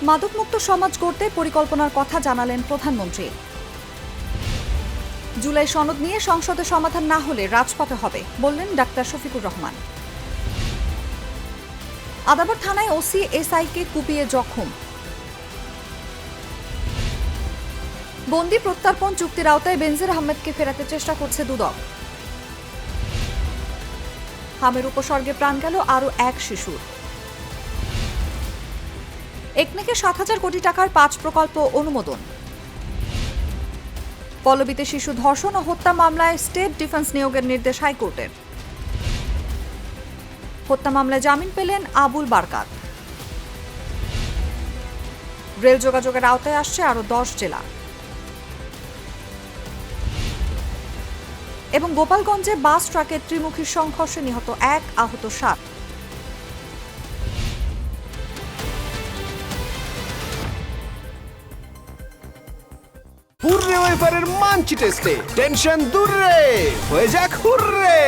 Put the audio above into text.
মাদকমুক্ত সমাজ গড়তে পরিকল্পনার কথা জানালেন প্রধানমন্ত্রী। জুলাই সনদ নিয়ে সংসদে সমাধান না হলে রাজপথে হবে বললেন ডাক্তার শফিকুর রহমান। আদাবর থানায় ওসি এসআইকে কুপিয়ে জখম। বন্দি প্রত্যর্পণ চুক্তির আওতায় বেনজির আহমেদকে ফেরাতে চেষ্টা করছে দুদক। হামের উপসর্গে প্রাণ গেল আরও এক শিশুর। একনেকে ৭,০০০ কোটি টাকার ৫ প্রকল্প অনুমোদন। পল্লবীতে শিশু ধর্ষণ ও হত্যা মামলায় স্টেট ডিফেন্স নিয়োগের নির্দেশ হাইকোর্টের। হত্যা মামলায় জামিন পেলেন আবুল বারকাত। রেল যোগাযোগের আওতায় আসছে আরও ১০ জেলা। এবং গোপালগঞ্জে বাস ট্রাকের ত্রিমুখী সংঘর্ষে নিহত ১, আহত ৭। হুররে ওয়েফারের মানচি টেস্টে টেনশন দূর রে, হয়ে যাক হুররে।